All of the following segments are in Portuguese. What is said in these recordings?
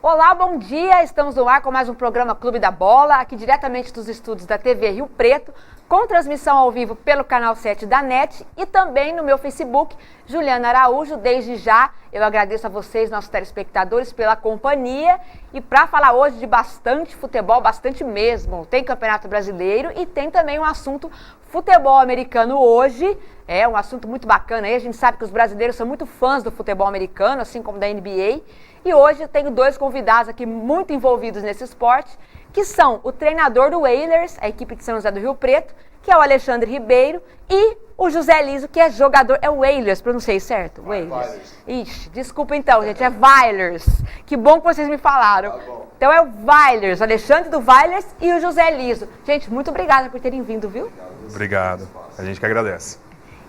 Olá, bom dia! Estamos no ar com mais um programa Clube da Bola, aqui diretamente dos estúdios da TV Rio Preto, com transmissão ao vivo pelo canal 7 da NET e também no meu Facebook, Juliana Araújo. Desde já, eu agradeço a vocês, nossos telespectadores, pela companhia. E para falar hoje de bastante futebol, bastante mesmo, tem Campeonato Brasileiro e tem também um assunto futebol americano hoje. É um assunto muito bacana aí, a gente sabe que os brasileiros são muito fãs do futebol americano, assim como da NBA. E hoje eu tenho dois convidados aqui muito envolvidos nesse esporte, que são o treinador do Oilers, a equipe de São José do Rio Preto, que é o Alexandre Ribeiro, e o José Liso, que é jogador, é o Oilers, pronunciei certo? Oilers. Ixi, desculpa então, gente, é Vailers. Que bom que vocês me falaram. Tá bom. Então é o Vailers, o Alexandre do Vailers e o José Liso. Gente, muito obrigada por terem vindo, viu? Obrigado, a gente que agradece.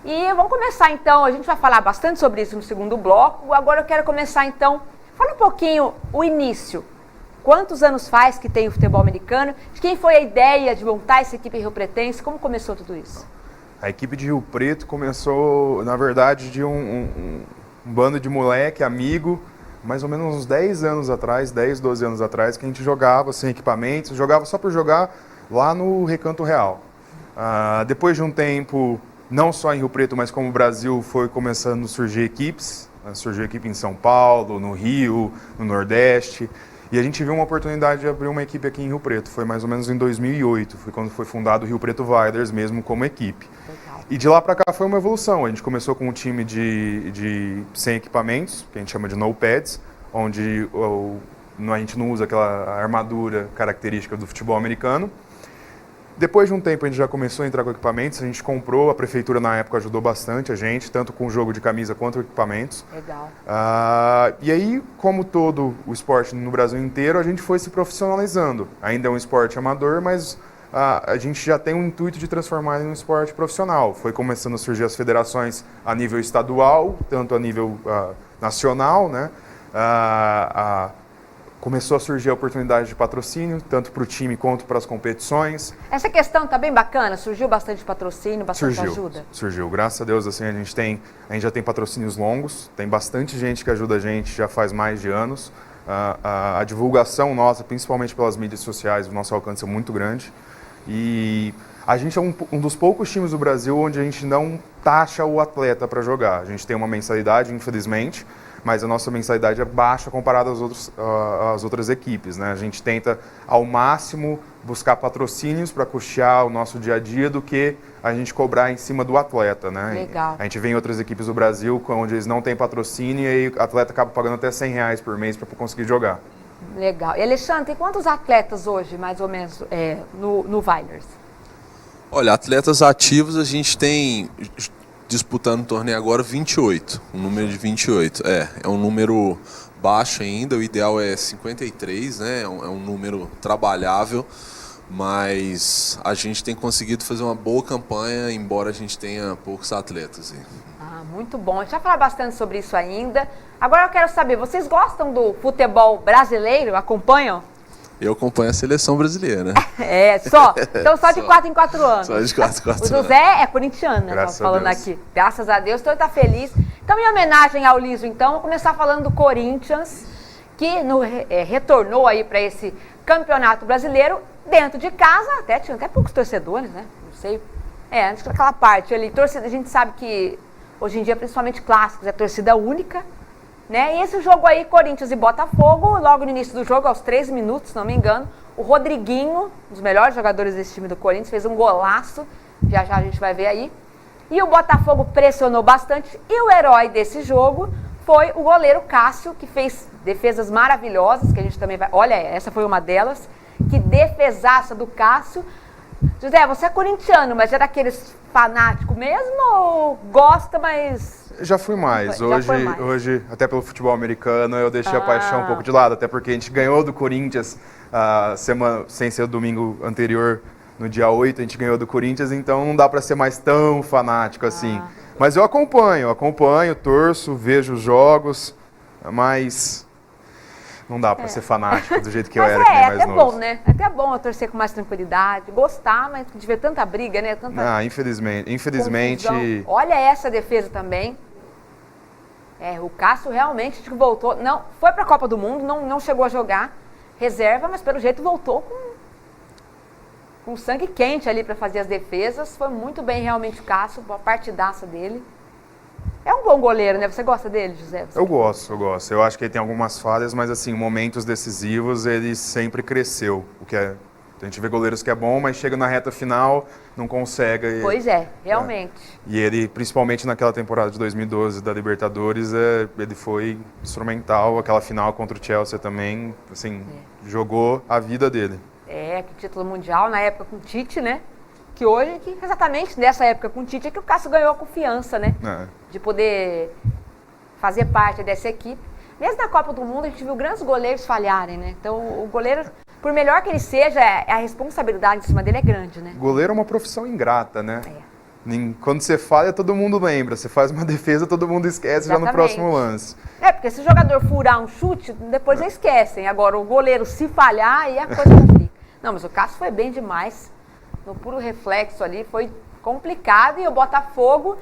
E vamos começar então, a gente vai falar bastante sobre isso no segundo bloco. Agora eu quero começar então, fala um pouquinho o início. Quantos anos faz que tem o futebol americano? De quem foi a ideia de montar essa equipe rio-pretense? Como começou tudo isso? A equipe de Rio Preto começou, na verdade, de um bando de moleque, amigo, mais ou menos uns 10 anos atrás, 10, 12 anos atrás, que a gente jogava sem equipamentos, jogava só por jogar lá no Recanto Real. Depois de um tempo, não só em Rio Preto, mas como o Brasil, foi começando a surgir equipes. Surgiu equipe em São Paulo, no Rio, no Nordeste. E a gente viu uma oportunidade de abrir uma equipe aqui em Rio Preto. Foi mais ou menos em 2008, foi quando foi fundado o Rio Preto Vailers mesmo como equipe. Legal. E de lá para cá foi uma evolução. A gente começou com um time de sem equipamentos, que a gente chama de no pads, onde a gente não usa aquela armadura característica do futebol americano. Depois de um tempo a gente já começou a entrar com equipamentos, a gente comprou, a prefeitura na época ajudou bastante a gente, tanto com o jogo de camisa quanto equipamentos. Legal. E aí, como todo o esporte no Brasil inteiro, a gente foi se profissionalizando. Ainda é um esporte amador, mas a gente já tem um intuito de transformar ele em um esporte profissional. Foi começando a surgir as federações a nível estadual, tanto a nível nacional, né? Começou a surgir a oportunidade de patrocínio, tanto para o time quanto para as competições. Essa questão está bem bacana? Surgiu bastante patrocínio, bastante ajuda? Surgiu. Graças a Deus, assim, a gente já tem patrocínios longos, tem bastante gente que ajuda a gente já faz mais de anos. A divulgação nossa, principalmente pelas mídias sociais, o nosso alcance é muito grande. E a gente é um dos poucos times do Brasil onde a gente não taxa o atleta para jogar. A gente tem uma mensalidade, infelizmente, mas a nossa mensalidade é baixa comparada às outras equipes, né? A gente tenta, ao máximo, buscar patrocínios para custear o nosso dia a dia do que a gente cobrar em cima do atleta, né? Legal. A gente vê em outras equipes do Brasil, onde eles não têm patrocínio e aí o atleta acaba pagando até R$100 por mês para conseguir jogar. Legal. E Alexandre, tem quantos atletas hoje, mais ou menos, no Vailers? Olha, atletas ativos a gente tem... disputando o torneio agora 28, um número de 28. É um número baixo ainda, o ideal é 53, né? É um número trabalhável, mas a gente tem conseguido fazer uma boa campanha, embora a gente tenha poucos atletas. Muito bom. A gente vai falar bastante sobre isso ainda. Agora eu quero saber, vocês gostam do futebol brasileiro? Acompanham? Eu acompanho a seleção brasileira. Só? Então só de 4 em 4 anos. Só de 4 em 4 anos. O José é corintiano, né? Graças Falando a Deus. aqui. Graças a Deus, então ele tá feliz. Então, em homenagem ao Liso, então, vou começar falando do Corinthians, que retornou aí para esse campeonato brasileiro dentro de casa. Tinha até poucos torcedores, né? Não sei. Antes daquela parte ali. Torcida, a gente sabe que hoje em dia, principalmente clássicos, é torcida única. Né? E esse jogo aí, Corinthians e Botafogo, logo no início do jogo, aos 3 minutos, se não me engano, o Rodriguinho, um dos melhores jogadores desse time do Corinthians, fez um golaço, já a gente vai ver aí. E o Botafogo pressionou bastante, e o herói desse jogo foi o goleiro Cássio, que fez defesas maravilhosas, que a gente também vai... Olha, essa foi uma delas, que defesaça do Cássio. José, você é corintiano, mas é daqueles fanáticos mesmo ou gosta, mas... Já fui mais. Hoje, até pelo futebol americano, eu deixei a paixão um pouco de lado, até porque a gente ganhou do Corinthians sem ser o domingo anterior, no dia 8, a gente ganhou do Corinthians, então não dá para ser mais tão fanático assim. Mas eu acompanho, torço, vejo os jogos, mas não dá para ser fanático do jeito que eu era, que nem mais até novo. Bom, né? Até bom eu torcer com mais tranquilidade, gostar, mas de ver tanta briga, né? Tanta Infelizmente. confusão. Olha essa defesa também. O Cássio realmente voltou, não foi para a Copa do Mundo, não chegou a jogar reserva, mas pelo jeito voltou com sangue quente ali para fazer as defesas. Foi muito bem realmente o Cássio, uma partidaça dele. É um bom goleiro, né? Você gosta dele, José? Eu gosto. Eu acho que ele tem algumas falhas, mas assim, momentos decisivos ele sempre cresceu. A gente vê goleiros que é bom, mas chega na reta final, não consegue. Pois é, realmente. E ele, principalmente naquela temporada de 2012 da Libertadores, ele foi instrumental. Aquela final contra o Chelsea também, assim, jogou a vida dele. Que título mundial na época com o Tite, né? Que hoje, exatamente nessa época com o Tite, é que o Cássio ganhou a confiança, né? De poder fazer parte dessa equipe. Mesmo na Copa do Mundo, a gente viu grandes goleiros falharem, né? Então, o goleiro, por melhor que ele seja, a responsabilidade em cima dele é grande, né? Goleiro é uma profissão ingrata, né? Quando você falha, todo mundo lembra. Você faz uma defesa, todo mundo esquece. Exatamente. Já no próximo lance. Porque se o jogador furar um chute, depois já esquecem. Agora, o goleiro, se falhar, aí a coisa complica. Não, mas o Cássio foi bem demais. No puro reflexo ali, foi complicado. E o Botafogo,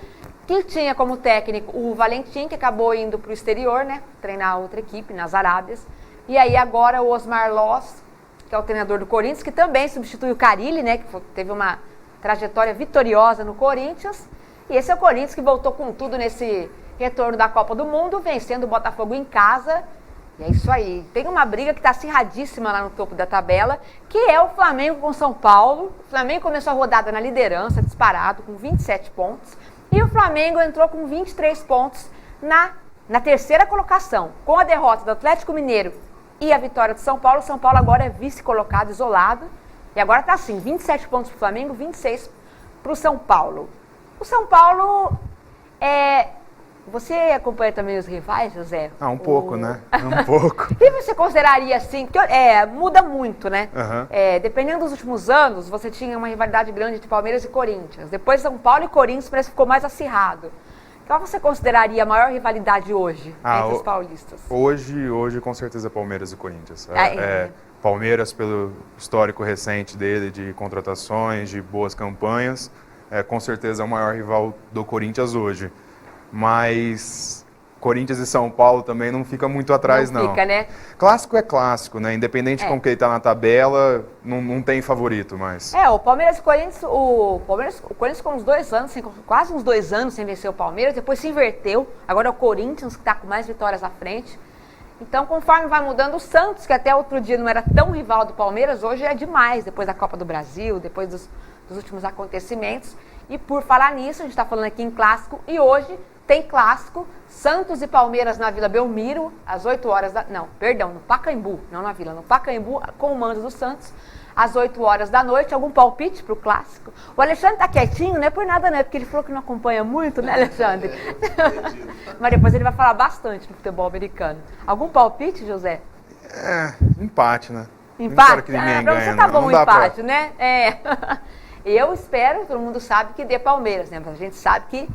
que tinha como técnico o Valentim, que acabou indo para o exterior, né? Treinar outra equipe, nas Arábias. E aí agora o Osmar Loss, que é o treinador do Corinthians, que também substitui o Carille, né? Que teve uma trajetória vitoriosa no Corinthians. E esse é o Corinthians que voltou com tudo nesse retorno da Copa do Mundo, vencendo o Botafogo em casa. E é isso aí. Tem uma briga que está acirradíssima lá no topo da tabela, que é o Flamengo com São Paulo. O Flamengo começou a rodada na liderança, disparado, com 27 pontos. E o Flamengo entrou com 23 pontos na terceira colocação. Com a derrota do Atlético Mineiro e a vitória do São Paulo, o São Paulo agora é vice-colocado, isolado. E agora está assim, 27 pontos para o Flamengo, 26 para o São Paulo. O São Paulo Você acompanha também os rivais, José? Um pouco, né? Um pouco. E você consideraria assim, porque muda muito, né? Uhum. Dependendo dos últimos anos, você tinha uma rivalidade grande entre Palmeiras e Corinthians. Depois São Paulo e Corinthians parece que ficou mais acirrado. Qual você consideraria a maior rivalidade hoje entre os paulistas? Hoje com certeza Palmeiras e Corinthians. Palmeiras pelo histórico recente dele de contratações, de boas campanhas, com certeza é o maior rival do Corinthians hoje. Mas Corinthians e São Paulo também não fica muito atrás, não. Fica, né? Clássico é clássico, né? Independente de como que ele tá na tabela, não tem favorito mais. O Palmeiras e Corinthians, o Corinthians com uns 2 anos, quase uns 2 anos sem vencer o Palmeiras, depois se inverteu. Agora é o Corinthians que está com mais vitórias à frente. Então, conforme vai mudando, o Santos, que até outro dia não era tão rival do Palmeiras, hoje é demais, depois da Copa do Brasil, depois dos últimos acontecimentos. E por falar nisso, a gente está falando aqui em clássico, e hoje tem clássico, Santos e Palmeiras na Vila Belmiro, às 8 horas da... Não, perdão, no Pacaembu, não na Vila, no Pacaembu, com o mando do Santos, às 8 horas da noite. Algum palpite para o clássico? O Alexandre tá quietinho, não é por nada, né? Porque ele falou que não acompanha muito, né, Alexandre? Mas depois ele vai falar bastante do futebol americano. Algum palpite, José? Empate, né? Empate? Que ninguém ganha, você tá bom o empate, né? Eu espero, todo mundo sabe que dê Palmeiras, né? Mas a gente sabe que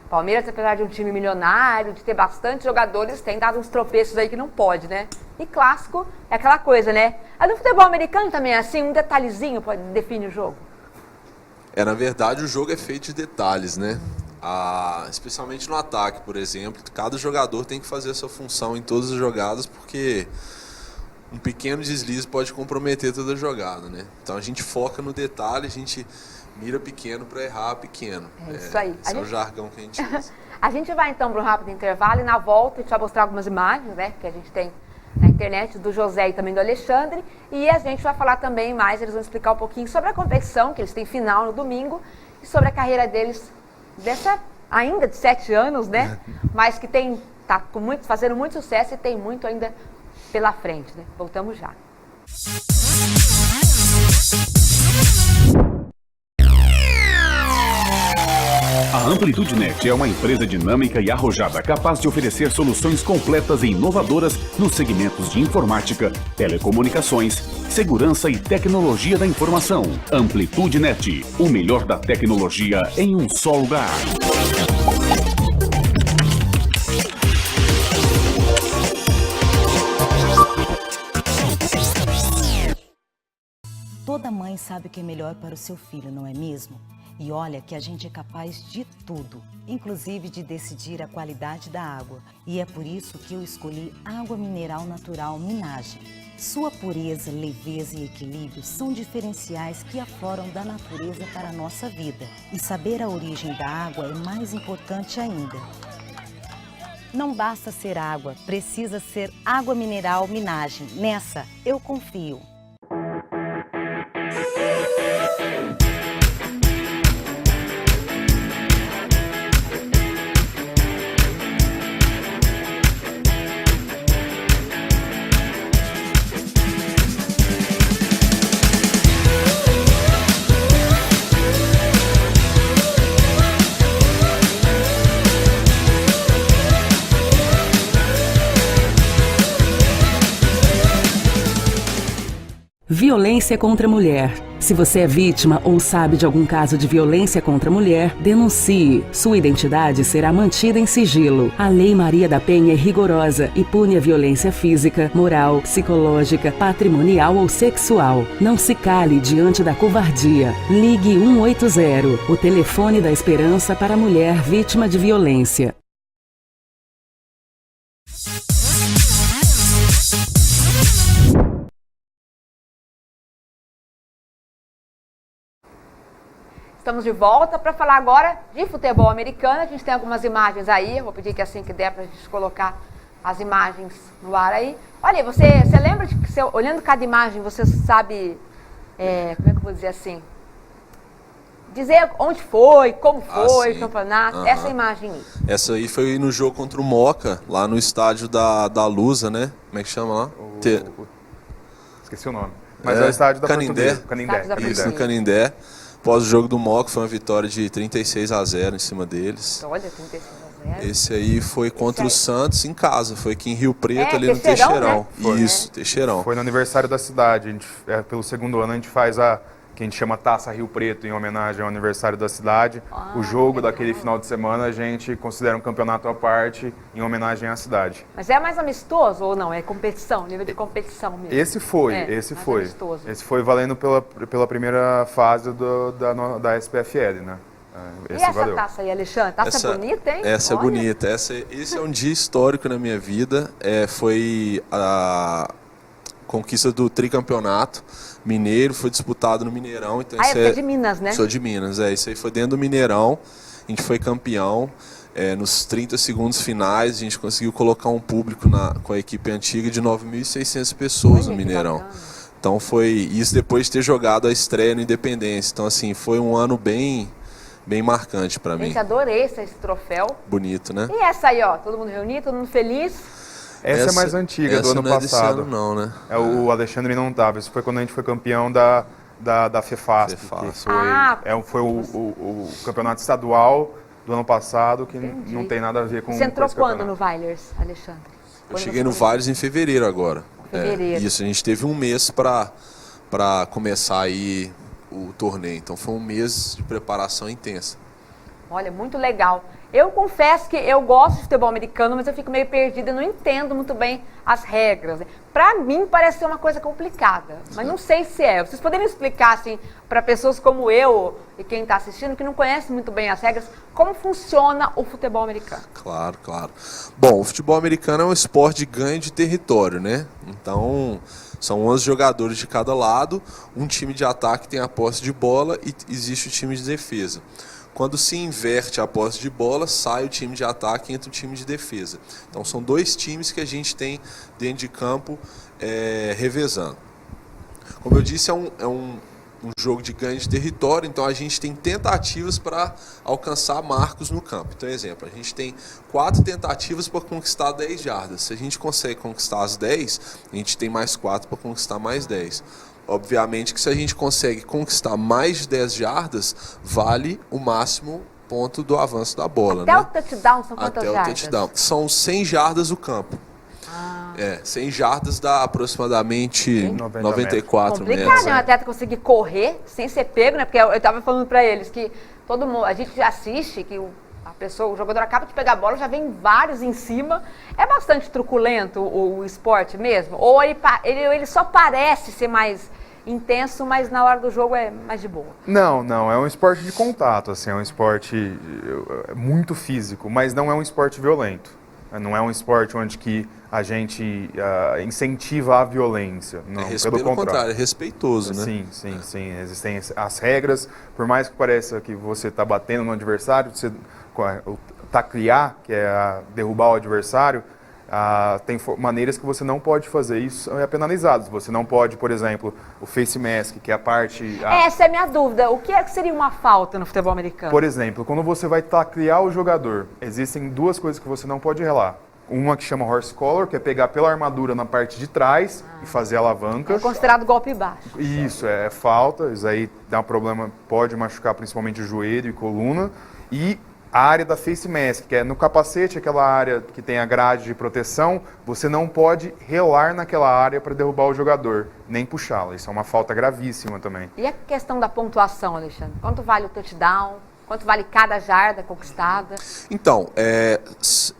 Palmeiras, apesar de um time milionário, de ter bastante jogadores, tem dado uns tropeços aí que não pode, né? E clássico é aquela coisa, né? No futebol americano também é assim, um detalhezinho pode definir o jogo. Na verdade, o jogo é feito de detalhes, né? Especialmente no ataque, por exemplo. Cada jogador tem que fazer a sua função em todas as jogadas, porque um pequeno deslize pode comprometer toda a jogada, né? Então a gente foca no detalhe, a gente mira pequeno para errar pequeno. É isso aí. Esse é o jargão que a gente usa. A gente vai então para um rápido intervalo e na volta a gente vai mostrar algumas imagens, né, que a gente tem na internet do José e também do Alexandre, e a gente vai falar também mais, eles vão explicar um pouquinho sobre a competição, que eles têm final no domingo, e sobre a carreira deles ainda de 7 anos, né, mas que tá fazendo muito sucesso e tem muito ainda pela frente, né? Voltamos já. A AmplitudeNet é uma empresa dinâmica e arrojada capaz de oferecer soluções completas e inovadoras nos segmentos de informática, telecomunicações, segurança e tecnologia da informação. AmplitudeNet, o melhor da tecnologia em um só lugar. Toda mãe sabe o que é melhor para o seu filho, não é mesmo? E olha que a gente é capaz de tudo, inclusive de decidir a qualidade da água. E é por isso que eu escolhi água mineral natural Minagem. Sua pureza, leveza e equilíbrio são diferenciais que afloram da natureza para a nossa vida. E saber a origem da água é mais importante ainda. Não basta ser água, precisa ser água mineral Minagem. Nessa, eu confio. Violência contra a mulher. Se você é vítima ou sabe de algum caso de violência contra a mulher, denuncie. Sua identidade será mantida em sigilo. A Lei Maria da Penha é rigorosa e pune a violência física, moral, psicológica, patrimonial ou sexual. Não se cale diante da covardia. Ligue 180, o telefone da esperança para a mulher vítima de violência. Estamos de volta para falar agora de futebol americano. A gente tem algumas imagens aí. Eu vou pedir que assim que der para a gente colocar as imagens no ar aí. Olha, você lembra de que olhando cada imagem você sabe, como é que eu vou dizer assim? Dizer onde foi, como foi o campeonato, essa imagem aí. Essa aí foi no jogo contra o Moca, lá no estádio da Lusa, né? Como é que chama lá? Esqueci o nome. Mas é o estádio da Canindé. Canindé. Isso, no Canindé. Após o jogo do Moca, foi uma vitória de 36-0 em cima deles. Olha, 36-0. Esse aí foi contra o Santos em casa, foi aqui em Rio Preto, ali Teixeirão, no Teixeirão. né? Isso, Teixeirão. Foi no aniversário da cidade. A gente, pelo segundo ano a gente faz que a gente chama Taça Rio Preto, em homenagem ao aniversário da cidade. O jogo daquele final de semana a gente considera um campeonato à parte, em homenagem à cidade. Mas é mais amistoso ou não? É competição, nível de competição mesmo? Esse foi. Amistoso. Esse foi valendo pela primeira fase da SPFL, né? E essa taça aí, Alexandre? Taça bonita, hein? Essa é bonita. Esse é um dia histórico na minha vida. Foi a conquista do tricampeonato mineiro, foi disputado no Mineirão. Então você é de Minas, né? Sou de Minas, isso aí foi dentro do Mineirão. A gente foi campeão. Nos 30 segundos finais, a gente conseguiu colocar um público com a equipe antiga de 9.600 pessoas no Mineirão. Então foi isso depois de ter jogado a estreia no Independência. Então assim, foi um ano bem marcante para mim. Gente, adorei esse troféu. Bonito, né? E essa aí, ó, todo mundo reunido, todo mundo feliz. Essa é mais antiga, do ano passado. Esse ano não, né? O Alexandre não estava. Isso foi quando a gente foi campeão da FEFASP. Foi o campeonato estadual do ano passado, que não tem nada a ver com Você entrou esse quando no Vailers, Alexandre? Eu cheguei no Vailers em fevereiro agora. Fevereiro. Isso, a gente teve um mês para começar aí o torneio. Então foi um mês de preparação intensa. Olha, muito legal. Eu confesso que eu gosto de futebol americano, mas eu fico meio perdida, não entendo muito bem as regras. Para mim parece ser uma coisa complicada, mas não sei se é. Vocês poderiam explicar assim para pessoas como eu e quem está assistindo que não conhece muito bem as regras, como funciona o futebol americano? Claro. Bom, o futebol americano é um esporte de ganho de território, né? Então são 11 jogadores de cada lado, um time de ataque tem a posse de bola e existe o time de defesa. Quando se inverte a posse de bola, sai o time de ataque e entra o time de defesa. Então são dois times que a gente tem dentro de campo revezando. Como eu disse, é um jogo de ganho de território, então a gente tem tentativas para alcançar marcos no campo. Então, exemplo, a gente tem 4 tentativas para conquistar 10 jardas. Se a gente consegue conquistar as 10, a gente tem mais 4 para conquistar mais 10. Obviamente que se a gente consegue conquistar mais de 10 jardas, vale o máximo ponto do avanço da bola. Até o touchdown são quantas jardas? Até o touchdown. São 100 jardas o campo. 100 jardas dá aproximadamente 94 metros. Complicado, né? Um atleta conseguir correr sem ser pego, né? Porque eu estava falando para eles que todo mundo, a gente assiste, que o jogador acaba de pegar a bola, já vem vários em cima. É bastante truculento o esporte mesmo? Ou ele só parece ser mais intenso, mas na hora do jogo é mais de boa. Não, é um esporte de contato, assim, é um esporte muito físico, mas não é um esporte violento. Não é um esporte onde que a gente incentiva a violência. Não, pelo contrário, é respeitoso, né? Sim. Existem as regras, por mais que pareça que você está batendo no adversário, o taclear, que é derrubar o adversário, tem maneiras que você não pode fazer isso, é penalizado. Você não pode, por exemplo, o face mask, que é a parte... Essa é a minha dúvida. O que é que seria uma falta no futebol americano? Por exemplo, quando você vai taclear o jogador, existem duas coisas que você não pode relar. Uma que chama horse collar, que é pegar pela armadura na parte de trás e fazer alavanca. É considerado golpe baixo. Isso, é falta. Isso aí dá um problema, pode machucar principalmente o joelho e coluna. E a área da face mask, que é no capacete, aquela área que tem a grade de proteção, você não pode relar naquela área para derrubar o jogador, nem puxá-la. Isso é uma falta gravíssima também. E a questão da pontuação, Alexandre? Quanto vale o touchdown? Quanto vale cada jarda conquistada? Então,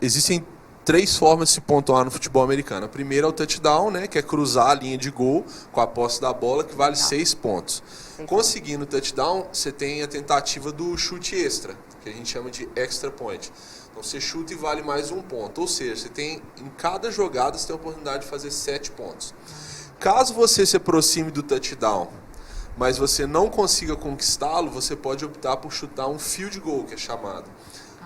existem 3 formas de se pontuar no futebol americano. A primeira é o touchdown, né, que é cruzar a linha de gol com a posse da bola, que vale 6 pontos. Conseguindo o touchdown, você tem a tentativa do chute extra, que a gente chama de extra point. Então você chuta e vale mais 1 ponto. Ou seja, você tem, em cada jogada, você tem a oportunidade de fazer 7 pontos. Caso você se aproxime do touchdown, mas você não consiga conquistá-lo, você pode optar por chutar um field goal, que é chamado.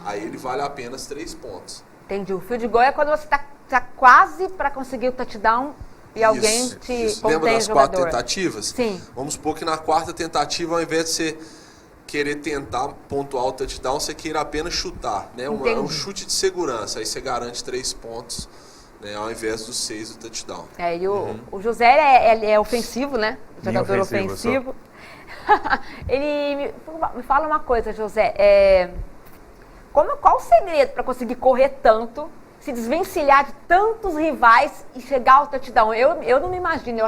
Aí ele vale apenas 3 pontos. Entendi. O field goal é quando você está quase para conseguir o touchdown e alguém te contém Lembra das o jogador. 4 tentativas? Sim. Vamos supor que na 4ª tentativa, ao invés de você querer tentar pontuar o touchdown, você queira apenas chutar, né? É um chute de segurança, aí você garante 3 pontos, né? Ao invés dos 6 do touchdown. E o José é ofensivo, né? Jogador ofensivo. Ele me fala uma coisa, José. Qual o segredo para conseguir correr tanto, se desvencilhar de tantos rivais e chegar ao touchdown? Eu não me imagino,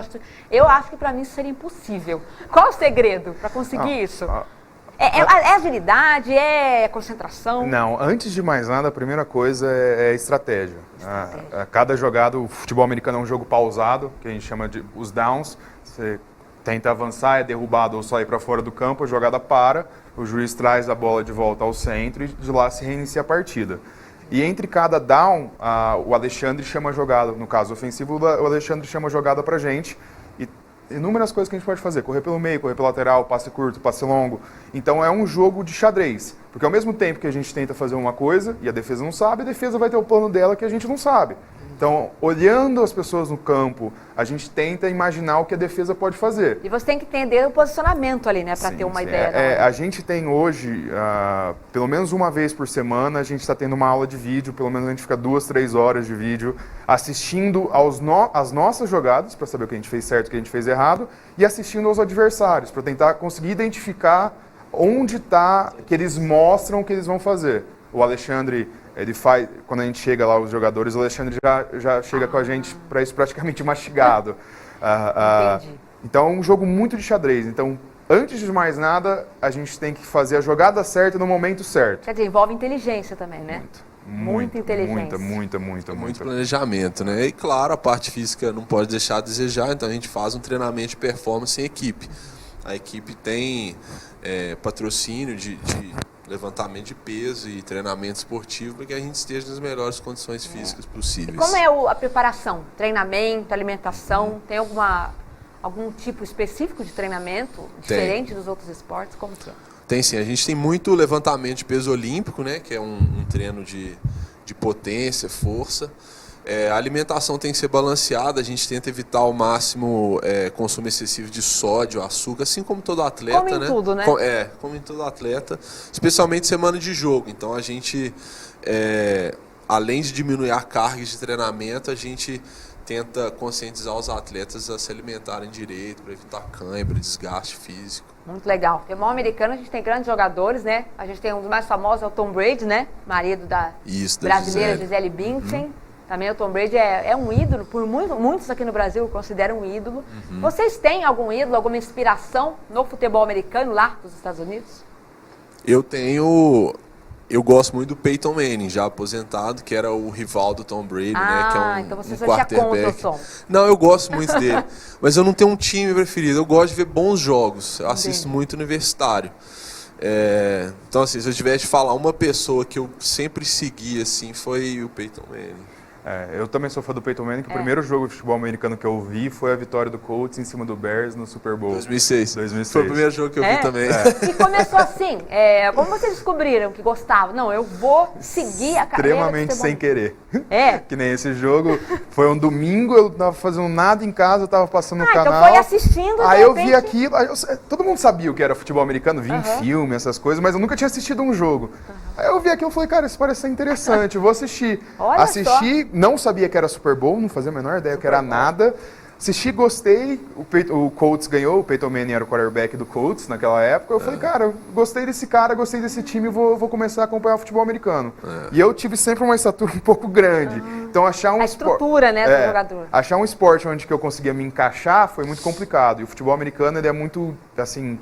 eu acho que para mim isso seria impossível. Qual o segredo para conseguir isso? É agilidade? É concentração? Não, antes de mais nada, a primeira coisa é estratégia. Cada jogada, o futebol americano é um jogo pausado, que a gente chama de os downs. Você tenta avançar, é derrubado ou sair para fora do campo, a jogada para, o juiz traz a bola de volta ao centro e de lá se reinicia a partida. E entre cada down, o Alexandre chama a jogada, no caso ofensivo, o Alexandre chama a jogada pra gente. E inúmeras coisas que a gente pode fazer, correr pelo meio, correr pelo lateral, passe curto, passe longo. Então é um jogo de xadrez, porque ao mesmo tempo que a gente tenta fazer uma coisa e a defesa não sabe, a defesa vai ter o plano dela que a gente não sabe. Então, olhando as pessoas no campo, a gente tenta imaginar o que a defesa pode fazer. E você tem que entender o posicionamento ali, né, para ter uma ideia. A gente tem hoje, pelo menos uma vez por semana, a gente está tendo uma aula de vídeo, pelo menos a gente fica 2, 3 horas de vídeo, assistindo às nossas jogadas, para saber o que a gente fez certo e o que a gente fez errado, e assistindo aos adversários, para tentar conseguir identificar onde está, que eles mostram o que eles vão fazer. O Alexandre... Ele faz, quando a gente chega lá, os jogadores, o Alexandre já chega com a gente para isso praticamente mastigado. Então é um jogo muito de xadrez. Então, antes de mais nada, a gente tem que fazer a jogada certa no momento certo. Quer dizer, envolve inteligência também, né? Muita inteligência. Muito planejamento, né? E claro, a parte física não pode deixar a desejar, então a gente faz um treinamento de performance em equipe. A equipe tem patrocínio de levantamento de peso e treinamento esportivo para que a gente esteja nas melhores condições físicas possíveis. E como é a preparação? Treinamento, alimentação? Tem algum tipo específico de treinamento diferente dos outros esportes? Como que é? Tem sim, a gente tem muito levantamento de peso olímpico, né, que é um treino de potência, força. A alimentação tem que ser balanceada, a gente tenta evitar ao máximo consumo excessivo de sódio, açúcar, assim como todo atleta. Como em tudo, né? Como em todo atleta, especialmente semana de jogo. Então a gente, além de diminuir a carga de treinamento, a gente tenta conscientizar os atletas a se alimentarem direito, para evitar cãibra, desgaste físico. Muito legal. Futebol americano, a gente tem grandes jogadores, né? A gente tem um dos mais famosos, é o Tom Brady, né? Marido da brasileira Gisele Bündchen. Também o Tom Brady é um ídolo, por muitos aqui no Brasil o consideram um ídolo. Vocês têm algum ídolo, alguma inspiração no futebol americano lá dos Estados Unidos? Eu tenho Eu gosto muito do Peyton Manning, já aposentado, que era o rival do Tom Brady, né? Que é um, então você um só tinha contra o quarterback. Tom. Não, eu gosto muito dele. Mas eu não tenho um time preferido. Eu gosto de ver bons jogos. Eu assisto muito universitário. Então, assim, se eu tivesse de falar uma pessoa que eu sempre segui, assim, foi o Peyton Manning. Eu também sou fã do Peyton Manning, que o primeiro jogo de futebol americano que eu vi foi a vitória do Colts em cima do Bears no Super Bowl. 2006. 2006. Foi o primeiro jogo que eu vi também. E começou assim, como vocês descobriram que gostavam? Não, eu vou seguir a carreira Extremamente sem querer. Que nem esse jogo, foi um domingo, eu tava fazendo nada em casa, eu tava passando no canal. Então foi assistindo, aí de eu vi repente... aquilo, todo mundo sabia o que era futebol americano, vi em filme, essas coisas, mas eu nunca tinha assistido um jogo. Aí eu vi aquilo e falei, cara, isso parece ser interessante, eu vou assistir. Olha Assisti, não sabia que era Super Bowl, não fazia a menor ideia que era nada. Assisti, gostei, o Colts ganhou, o Peyton Manning era o quarterback do Colts naquela época. Eu falei, cara, eu gostei desse cara, gostei desse time, vou começar a acompanhar o futebol americano. E eu tive sempre uma estatura um pouco grande. Então achar um a estrutura, né, do jogador. Achar um esporte onde que eu conseguia me encaixar foi muito complicado. E o futebol americano, ele é muito, assim,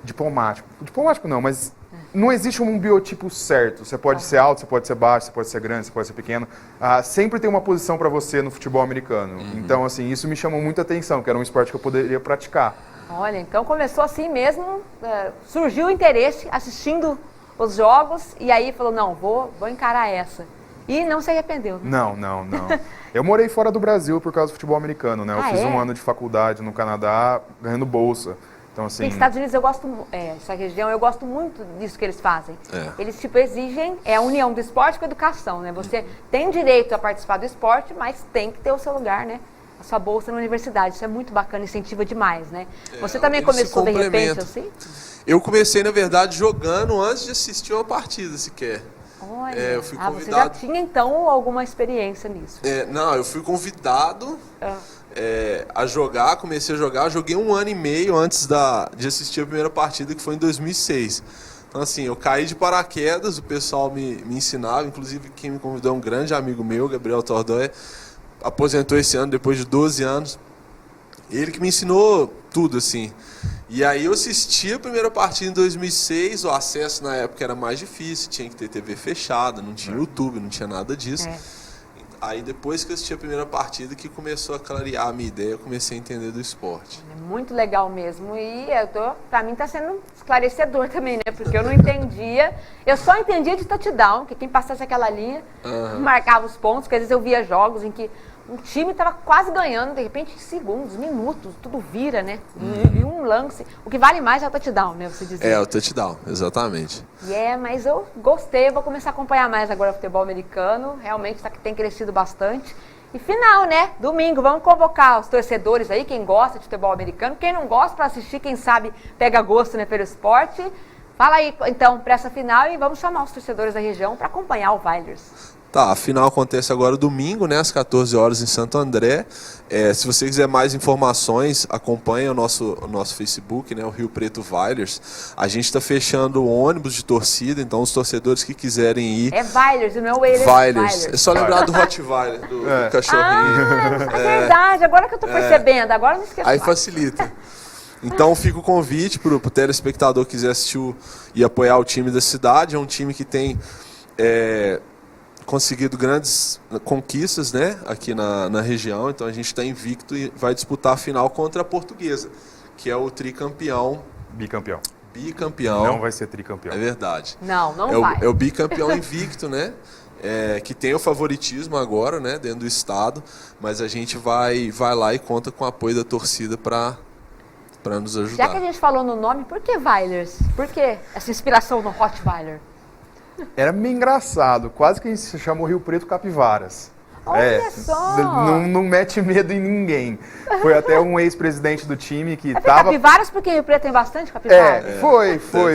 diplomático. Diplomático não, mas não existe um biotipo certo. Você pode ser alto, você pode ser baixo, você pode ser grande, você pode ser pequeno. Sempre tem uma posição para você no futebol americano. Então, assim, isso me chamou muita atenção, que era um esporte que eu poderia praticar. Olha, então começou assim mesmo, surgiu o interesse assistindo os jogos e aí falou, não, vou encarar essa. E não se arrependeu, né? Não. Eu morei fora do Brasil por causa do futebol americano, né? Eu fiz um ano de faculdade no Canadá ganhando bolsa. Então, assim... Nos Estados Unidos eu gosto, essa região, eu gosto muito disso que eles fazem. Eles, tipo, exigem a união do esporte com a educação, né? Você tem direito a participar do esporte, mas tem que ter o seu lugar, né? A sua bolsa na universidade. Isso é muito bacana, incentiva demais, né? Você também começou de repente assim? Eu comecei, na verdade, jogando antes de assistir uma partida sequer. Olha, eu fui convidado... você já tinha, então, alguma experiência nisso? Não, eu fui convidado... a jogar, comecei a jogar, joguei 1 ano e meio antes de assistir a primeira partida, que foi em 2006. Então, assim, eu caí de paraquedas, o pessoal me ensinava, inclusive quem me convidou é um grande amigo meu, Gabriel Tordóia, aposentou esse ano, depois de 12 anos. Ele que me ensinou tudo, assim. E aí eu assisti a primeira partida em 2006, o acesso na época era mais difícil, tinha que ter TV fechada, não tinha YouTube, não tinha nada disso. Aí depois que eu assisti a primeira partida que começou a clarear a minha ideia, eu comecei a entender do esporte. É muito legal mesmo e pra mim tá sendo esclarecedor também, né? Porque eu não entendia, eu só entendia de touchdown, que quem passasse aquela linha marcava os pontos, porque às vezes eu via jogos em que um time estava quase ganhando, de repente em segundos, minutos, tudo vira, né? E um lance, o que vale mais é o touchdown, né? Você dizia. O touchdown, exatamente. Mas eu gostei, eu vou começar a acompanhar mais agora o futebol americano, realmente tem crescido bastante. E final, né? Domingo, vamos convocar os torcedores aí, quem gosta de futebol americano, quem não gosta para assistir, quem sabe pega gosto, né, pelo esporte. Fala aí, então, para essa final e vamos chamar os torcedores da região para acompanhar o Vailers. Tá, a final acontece agora domingo, né, às 14 horas em Santo André. Se você quiser mais informações, acompanhe o nosso Facebook, né, o Rio Preto Vailers. A gente está fechando ônibus de torcida, então os torcedores que quiserem ir... É Vailers, não é o Wailers. Vailers. É só lembrar do Rottweiler, do cachorrinho. É verdade, agora que eu estou percebendo, agora eu não esqueci. Aí facilita. Então fica o convite para o telespectador que quiser assistir e apoiar o time da cidade. É um time que tem... conseguido grandes conquistas, né, aqui na região, então a gente está invicto e vai disputar a final contra a Portuguesa, que é o tricampeão. Bicampeão. Não vai ser tricampeão. É verdade. Não vai. É o bicampeão invicto, né, que tem o favoritismo agora, né, dentro do estado, mas a gente vai lá e conta com o apoio da torcida para nos ajudar. Já que a gente falou no nome, por que Vailers? Por que essa inspiração no Rottweiler? Era meio engraçado, quase que a gente se chamou Rio Preto Capivaras. Olha só! Não mete medo em ninguém. Foi até um ex-presidente do time que Capivaras porque Rio Preto tem bastante capivaras?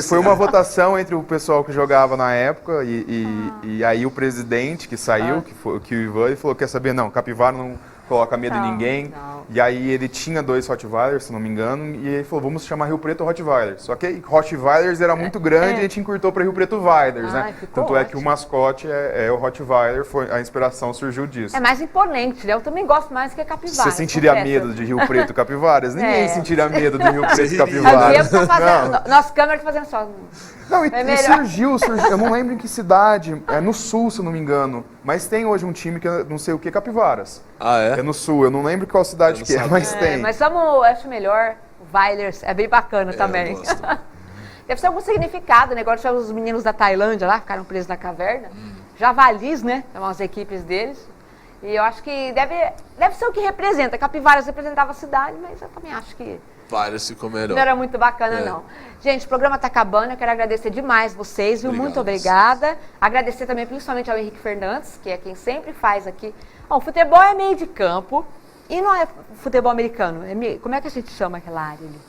Foi uma votação entre o pessoal que jogava na época e aí o presidente que saiu, que o Ivan, falou, quer saber, não, capivara coloca medo em Não, ninguém. não. E aí ele tinha 2 Rottweilers, se não me engano, e ele falou, vamos chamar Rio Preto Rottweiler. Só que Rottweilers era muito grande e a gente encurtou para Rio Preto Weilers, né? Ficou Tanto é que o ótimo. mascote é o Rottweiler, a inspiração surgiu disso. É mais imponente, né? Eu também gosto mais que capivara. Você sentiria confesso. medo de Rio Preto Capivaras? Ninguém É. sentiria medo do Rio Preto A Capivaras. Diego tá fazendo, nosso câmera tá fazendo só. Não, e É melhor. surgiu, eu não lembro em que cidade, é no sul, se eu não me engano, mas tem hoje um time que é não sei o que, Capivaras. Ah, é? É no sul, eu não lembro qual cidade Eu que é, não mas sabia. tem. Mas acho melhor o Weilers, é bem bacana também. eu gosto. Deve ser algum significado, né? Agora tivemos os meninos da Tailândia lá, ficaram presos na caverna. Javalis, né? São as equipes deles. E eu acho que deve ser o que representa. Capivaras representava a cidade, mas eu também acho que Vários ficou melhor. não era muito bacana, É. não. Gente, o programa tá acabando. Eu quero agradecer demais vocês, viu? Obrigado. Muito obrigada. Agradecer também principalmente ao Henrique Fernandes, que é quem sempre faz aqui. Bom, futebol é meio de campo e não é futebol americano. Como é que a gente chama aquela área ali?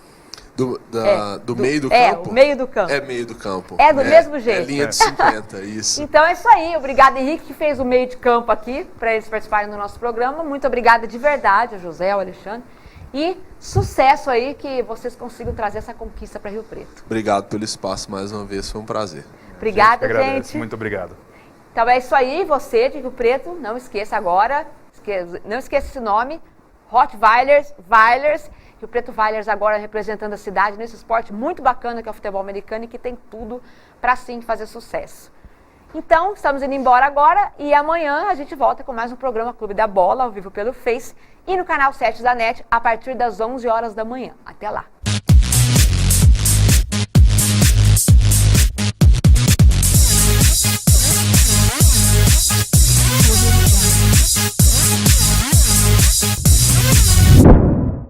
Do meio do É, campo? o meio do campo. É meio do campo. É do mesmo jeito. É linha de 50, isso. Então é isso aí. Obrigada, Henrique, que fez o meio de campo aqui para eles participarem do nosso programa. Muito obrigada de verdade, ao José, ao Alexandre. E sucesso aí, que vocês consigam trazer essa conquista para Rio Preto. Obrigado pelo espaço mais uma vez, foi um prazer. Obrigada, Agradeço, gente. muito obrigado. Então é isso aí, você de Rio Preto, não esqueça agora, não esqueça esse nome, Rottweilers, Rio Preto Weilers agora representando a cidade nesse esporte muito bacana que é o futebol americano e que tem tudo para sim fazer sucesso. Então, estamos indo embora agora e amanhã a gente volta com mais um programa Clube da Bola, ao vivo pelo Face e no canal 7 da NET a partir das 11 horas da manhã. Até lá!